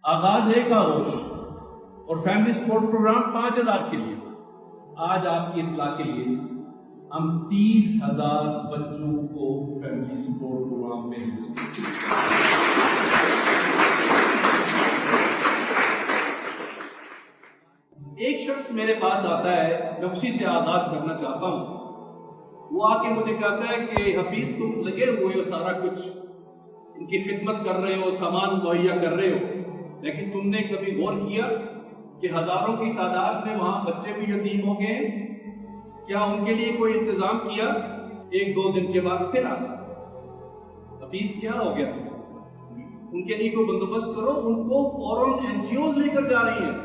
آغاز ہے کا ہوش اور فیملی سپورٹ پروگرام 5000 کے لیے. آج آپ کی اطلاع کے لیے ہم 30,000 بچوں کو فیملی سپورٹ پروگرام میں ایک شخص میرے پاس آتا ہے، میں اسی سے آغاز کرنا چاہتا ہوں. وہ آ کے مجھے کہتا ہے کہ حفیظ تم لگے ہوئے ہو، سارا کچھ ان کی خدمت کر رہے ہو، سامان مہیا کر رہے ہو، لیکن تم نے کبھی غور کیا کہ ہزاروں کی تعداد میں وہاں بچے بھی یتیم ہو گئے؟ کیا ان کے لیے کوئی انتظام کیا؟ 1-2 دن کے بعد پھر آ حفیظ کیا ہو گیا؟ ان کے لیے کوئی بندوبست کرو. ان کو فوراً NGOs لے کر جا رہی ہیں،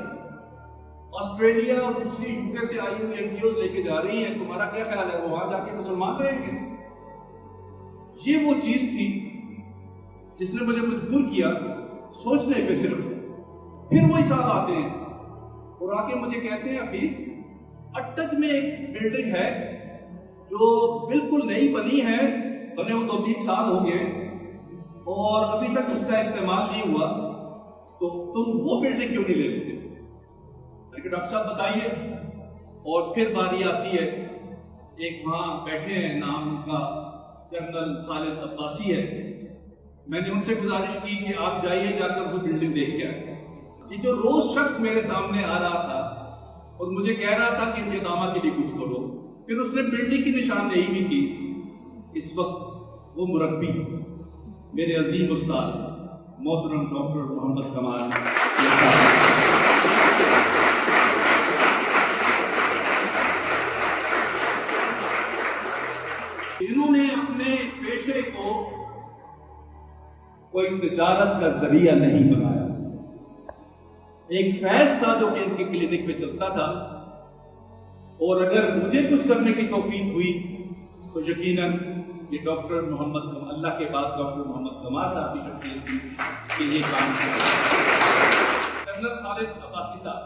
آسٹریلیا اور دوسری UK سے آئی ہوئی NGOs لے کے جا رہی ہیں. تمہارا کیا خیال ہے وہ وہاں جا کے مسلمان رہیں گے؟ یہ وہ چیز تھی جس نے مجھے مجبور کیا سوچنے پہ. صرف پھر وہی صاحب آتے ہیں اور آ کے مجھے کہتے ہیں حفیظ اٹک میں ایک بلڈنگ ہے جو بالکل نئی بنی ہے، بنے وہ 2-3 سال ہو گئے اور ابھی تک اس کا استعمال نہیں ہوا، تو تم وہ بلڈنگ کیوں نہیں لے لیتے؟ کہ ڈاکٹر صاحب بتائیے. اور پھر باری آتی ہے، ایک وہاں بیٹھے ہیں، نام کا کرنل خالد عباسی ہے. میں نے ان سے گزارش کی کہ آپ جائیے، جا کر وہ بلڈنگ دیکھ کے آئے. یہ جو روز شخص میرے سامنے آ رہا تھا اور مجھے کہہ رہا تھا کہ اقامہ کے لیے کچھ کرو، پھر اس نے بلڈنگ کی نشاندہی بھی کی. اس وقت وہ مربی میرے عظیم استاد محترم ڈاکٹر محمد کمال انہوں نے اپنے پیشے کو کوئی تجارت کا ذریعہ نہیں بنایا. ایک فیض تھا جو کہ ان کے کلینک میں چلتا تھا، اور اگر مجھے کچھ کرنے کی توفیق ہوئی تو یقیناً یہ ڈاکٹر محمد اللہ کے بعد ڈاکٹر محمد کمال صاحب کی شخصیت تھی کہ یہ کام کیا. کرنل خالد عباسی صاحب،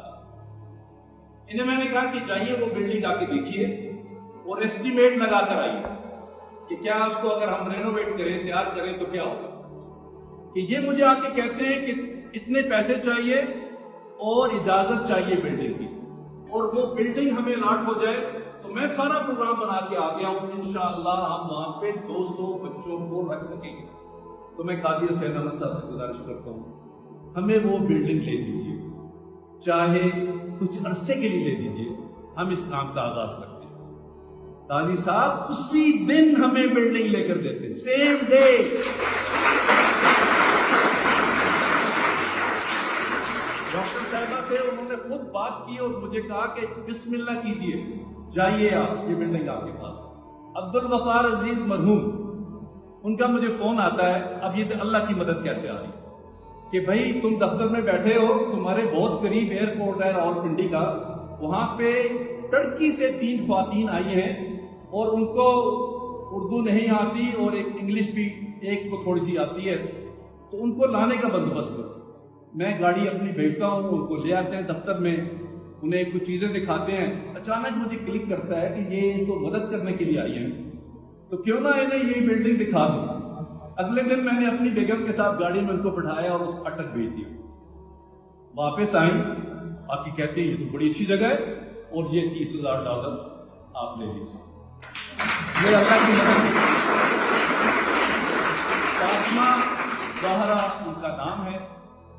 انہیں میں نے کہا کہ جائیے وہ بلڈنگ آ کے دیکھیے اور ایسٹیمیٹ لگا کر آئیے کہ کیا اس کو اگر ہم رینوویٹ کریں، تیار کریں تو کیا ہوگا. کہ یہ مجھے آ کے کہتے ہیں کہ اتنے پیسے چاہیے اور اجازت چاہیے بلڈنگ کی، اور وہ بلڈنگ ہمیں الاٹ ہو جائے تو میں سارا پروگرام بنا کے آ گیا ہوں. انشاءاللہ ہم وہاں پہ 200 بچوں کو رکھ سکیں گے. تو میں قاضی حسین احمد صاحب سے گزارش کرتا ہوں، ہمیں وہ بلڈنگ لے دیجیے، چاہے کچھ عرصے کے لیے لے دیجیے، ہم اس کام کا آغاز کرتے ہیں. قاضی صاحب اسی دن ہمیں بلڈنگ لے کر دیتے، سیم ڈے. ڈاکٹر صاحبہ سے انہوں نے خود بات کی اور مجھے کہا کہ بسم اللہ کیجئے، جائیے آپ، یہ بلڈنگ آپ کے پاس. عبد الغفار عزیز مرحوم، ان کا مجھے فون آتا ہے. اب یہ اللہ کی مدد کیسے آ رہی کہ بھائی تم دفتر میں بیٹھے ہو، تمہارے بہت قریب ایئرپورٹ ہے راولپنڈی کا، وہاں پہ ترکی سے 3 خواتین آئی ہیں اور ان کو اردو نہیں آتی اور ایک انگلش بھی ایک کو تھوڑی سی آتی ہے، تو ان کو لانے کا بندوبست کرو. میں گاڑی اپنی بھیجتا ہوں، ان کو لے آتے ہیں دفتر میں، انہیں کچھ چیزیں دکھاتے ہیں. اچانک مجھے کلک کرتا ہے کہ یہ تو مدد کرنے کے لیے آئی ہیں، تو کیوں نہ انہیں یہ بلڈنگ دکھا دوں. اگلے دن میں نے اپنی بیگم کے ساتھ گاڑی میں ان کو بٹھایا اور اس اٹک بھیج دی. واپس آئیں، آپ کی کہتے ہیں یہ تو بڑی اچھی جگہ ہے اور یہ $30,000 آپ لے لیجیے. یہ اللہ کی مدد. فاطمہ زہرا ان کا نام ہے،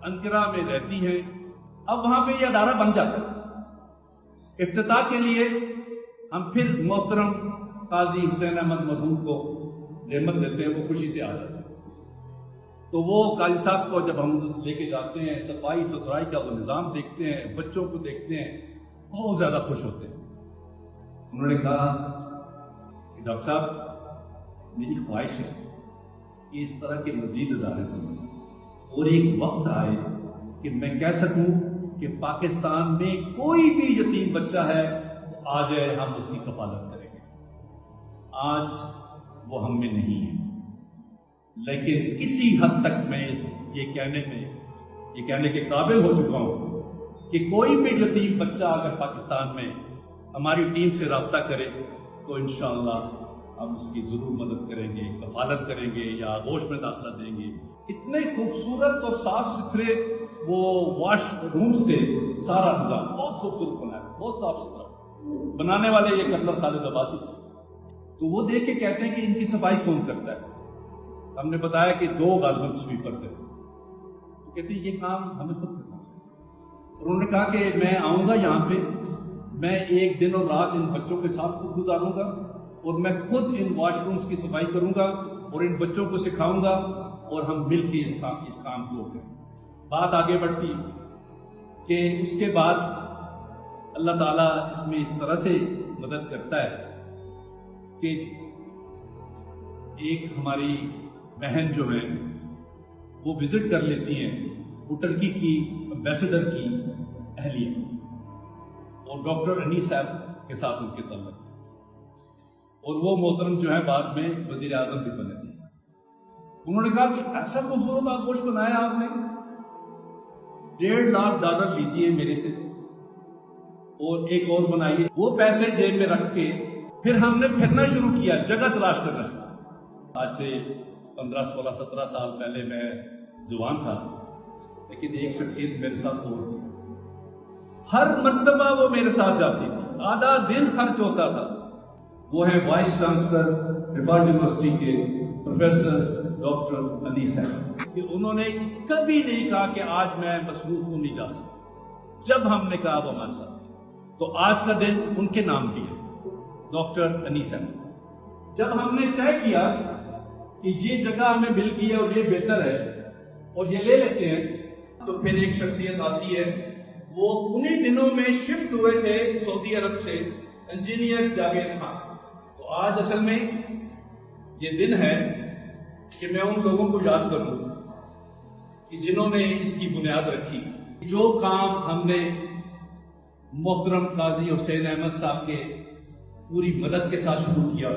انقرہ میں رہتی ہیں. اب وہاں پہ یہ ادارہ بن جاتا ہے. افتتاح کے لیے ہم پھر محترم قاضی حسین احمد مرحوم کو نعمت دیتے ہیں، وہ خوشی سے آ جاتے ہیں. تو وہ قاضی صاحب کو جب ہم لے کے جاتے ہیں، صفائی ستھرائی کا وہ نظام دیکھتے ہیں، بچوں کو دیکھتے ہیں، بہت زیادہ خوش ہوتے ہیں. انہوں نے کہا کہ ڈاکٹر صاحب میری خواہش ہے کہ اس طرح کے مزید ادارے بنیں اور ایک وقت آئے کہ میں کہہ سکوں کہ پاکستان میں کوئی بھی یتیم بچہ ہے تو آ جائے، ہم اس کی کفالت کریں گے. آج وہ ہم میں نہیں ہے، لیکن کسی حد تک میں یہ کہنے کے قابل ہو چکا ہوں کہ کوئی بھی یتیم بچہ اگر پاکستان میں ہماری ٹیم سے رابطہ کرے تو انشاءاللہ ہم اس کی ضرور مدد کریں گے، کفالت کریں گے یا آغوش میں داخلہ دیں گے. اتنے خوبصورت اور صاف ستھرے وہ واش روم سے سارا نظام بہت خوبصورت بنا ہے، بہت صاف ستھرا، بنانے والے یہ کرنل خالد عباسی تھے۔ تو وہ دیکھ کے کہتے ہیں کہ ان کی صفائی کون کرتا ہے؟ ہم نے بتایا کہ 2 غالباً سویپرز ہیں، تو کہتے ہیں یہ کام ہمیں خود کرنا ہے۔ اور انہوں نے کہا کہ میں آؤں گا یہاں پہ، میں 1 دن اور رات ان بچوں کے ساتھ خود گزاروں گا اور میں خود ان واش رومز کی صفائی کروں گا اور ان بچوں کو سکھاؤں گا اور ہم مل کے اس کام کو کریں۔ بات آگے بڑھتی کہ اس کے بعد اللہ تعالیٰ اس میں اس طرح سے مدد کرتا ہے کہ ایک ہماری بہن جو ہے وہ وزٹ کر لیتی ہیں، وہ ٹرکی کی امبیسڈر کی اہلیہ، اور ڈاکٹر انیس صاحب کے ساتھ ان کے تعلق، اور وہ محترم جو ہے بعد میں وزیر اعظم بھی بنے تھے۔ انہوں نے کہا کہ ایسا خوبصورت آغوش بنایا آپ نے، $1.5 لاکھ لیجئے میرے سے اور ایک اور بنائیے۔ وہ پیسے جیب میں رکھ کے پھر ہم نے پھرنا شروع کیا، جگہ تلاش کرنا شروع۔ آج سے 15 16 17 سال پہلے میں جوان تھا، لیکن ایک شخصیت میرے ساتھ اور تھی، ہر مرتبہ وہ میرے ساتھ جاتی تھی، آدھا دن خرچ ہوتا تھا۔ وہ ہے وائس چانسلر ریفارڈ یونیورسٹی کے پروفیسر ڈاکٹر انیس صاحب، کہ انہوں نے کبھی نہیں کہا کہ آج میں مصروف ہوں نہیں جا سکتا۔ جب ہم نے کہا وہ ہمارے ساتھ، تو آج کا دن ان کے نام بھی ہے، ڈاکٹر انیس صاحب۔ جب ہم نے طے کیا کہ یہ جگہ ہمیں مل گئی ہے اور یہ بہتر ہے اور یہ لے لیتے ہیں، تو پھر ایک شخصیت آتی ہے، وہ انہی دنوں میں شفٹ ہوئے تھے سعودی عرب سے، انجینئر جاوید خان۔ تو آج اصل میں یہ دن ہے کہ میں ان لوگوں کو یاد کروں کہ جنہوں نے اس کی بنیاد رکھی۔ جو کام ہم نے محترم قاضی حسین احمد صاحب کے پوری مدد کے ساتھ شروع کیا،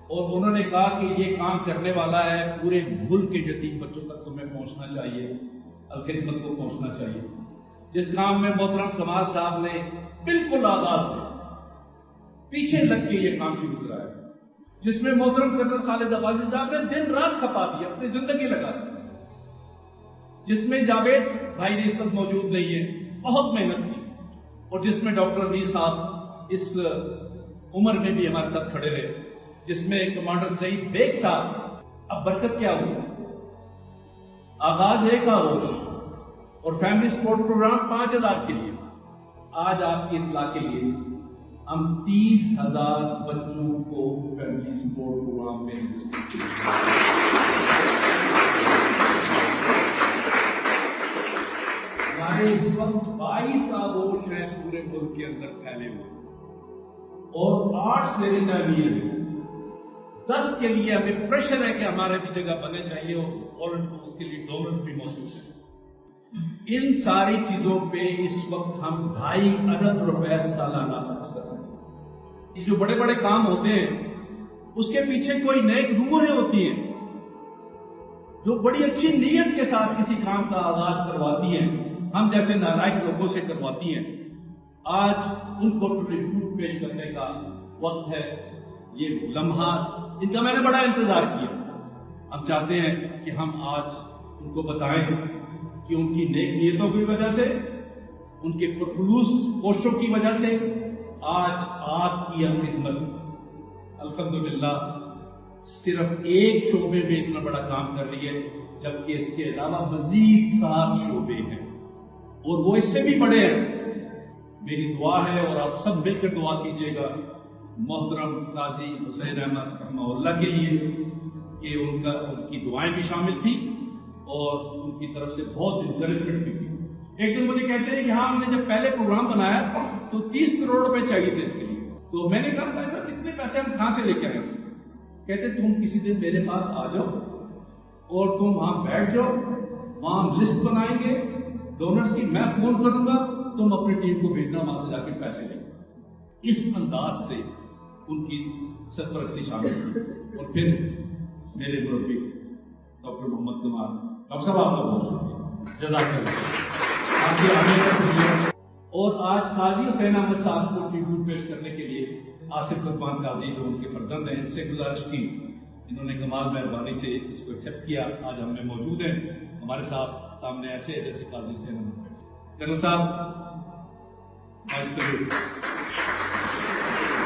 اور انہوں نے کہا کہ یہ کام کرنے والا ہے پورے ملک کے یتیم بچوں تک تمہیں پہنچنا چاہیے، الخدمت کو پہنچنا چاہیے، جس کام میں محترم کمال صاحب نے بالکل آغاز سے پیچھے لگ کے یہ کام شروع کرایا، جس میں محترم کرنل خالد عباسی صاحب نے دن رات کھپا دی، اپنی زندگی لگا دی، جس میں جاوید بھائی اس وقت موجود نہیں ہے، بہت محنت کی، اور جس میں ڈاکٹر انیس صاحب اس عمر میں بھی ہمارے ساتھ کھڑے رہے، جس میں کمانڈر سعید بیگ صاحب۔ اب برکت کیا ہوئی؟ آغاز ایک آغوش اور فیملی سپورٹ پروگرام 5000 کے لیے۔ آج آپ کی اطلاع کے لیے ہم 30,000 بچوں کو فیملی سپورٹ پروگرام میں رجسٹر کیا۔ ہمارے اس وقت 22 آغوش ہیں پورے ملک کے اندر پھیلے ہوئے، اور 8 زیر تعمیر ہیں۔ 10 کے لیے ہمیں پریشر ہے کہ ہمارے بھی جگہ بنے چاہیے، اور اس کے لیے ڈونرز بھی موجود ہیں۔ ان ساری چیزوں پہ اس وقت ہم 2.5 ارب روپے سالانہ خرچ کر رہے ہیں۔ یہ جو بڑے بڑے کام ہوتے ہیں اس کے پیچھے کوئی نیک روحیں ہوتی ہیں جو بڑی اچھی نیت کے ساتھ کسی کام کا آغاز کرواتی ہیں، ہم جیسے نالائق لوگوں سے کرواتی ہیں۔ آج ان کو ٹریبیوٹ پیش کرنے کا وقت ہے، یہ لمحہ ان کا میں نے بڑا انتظار کیا۔ ہم چاہتے ہیں کہ ہم آج ان کو بتائیں کہ ان کی نیک نیتوں کی وجہ سے، ان کے پرخلوص کوششوں کی وجہ سے آج آپ کی خدمت الحمدللہ صرف ایک شعبے میں اتنا بڑا کام کر رہی ہے، جبکہ اس کے علاوہ مزید 7 شعبے ہیں اور وہ اس سے بھی بڑے ہیں۔ میری دعا ہے، اور آپ سب مل کر دعا کیجیے گا محترم قاضی حسین احمد رحمہ اللہ کے لیے، کہ ان کی دعائیں بھی شامل تھی اور ان کی طرف سے بہت انکریجمنٹ بھی تھی۔ ایک دن مجھے کہتے ہیں کہ ہاں ہم نے جب پہلے پروگرام بنایا تو 30 کروڑ روپے چاہیے تھے اس کے لیے، تو میں نے کہا ایسا کتنے پیسے ہم کہاں سے لے کے آئیں؟ کہتے تم کسی دن میرے پاس آ جاؤ اور تم وہاں بیٹھ جاؤ، وہاں ہم لسٹ بنائیں گے ڈونرز کی، میں فون کروں گا، تم اپنی ٹیم کو بھیجنا، وہاں سے جا کے پیسے لیں۔ اس انداز سے ان کی سرپرستی شامل تھی۔ اور پھر میرے مربی ڈاکٹر محمد کمال ڈاکٹر صاحب، آپ کا بہت شکریہ، جزاک اللہ، آپ کی آمد۔ اور آج قاضی حسین احمد صاحب کو ٹریبیوٹ پیش کرنے کے لیے آصف رحمان قاضی جو ان کے فرزند ہیں، ان سے گزارش کی انہوں نے کمال مہربانی سے اس کو ایکسیپٹ کیا. آج ہم میں موجود ہیں ہمارے سامنے ایسے جیسے قاضی حسین احمد جنرل صاحب،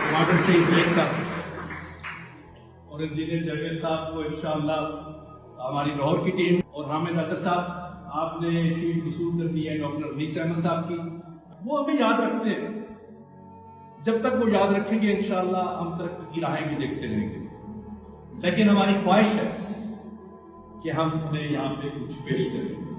ٹماٹر شہید بیگ صاحب اور انجینئر جاوید صاحب کو انشاءاللہ ہماری لاہور کی ٹیم، اور حامد اختر صاحب آپ نے شیلڈ وصول کر دی ہے ڈاکٹر انیس احمد صاحب کی. وہ ہمیں یاد رکھتے ہیں، جب تک وہ یاد رکھیں گے انشاءاللہ ہم ترقی کی راہیں بھی دیکھتے رہیں گے. لیکن ہماری خواہش ہے کہ ہم انہیں یہاں پہ کچھ پیش کریں.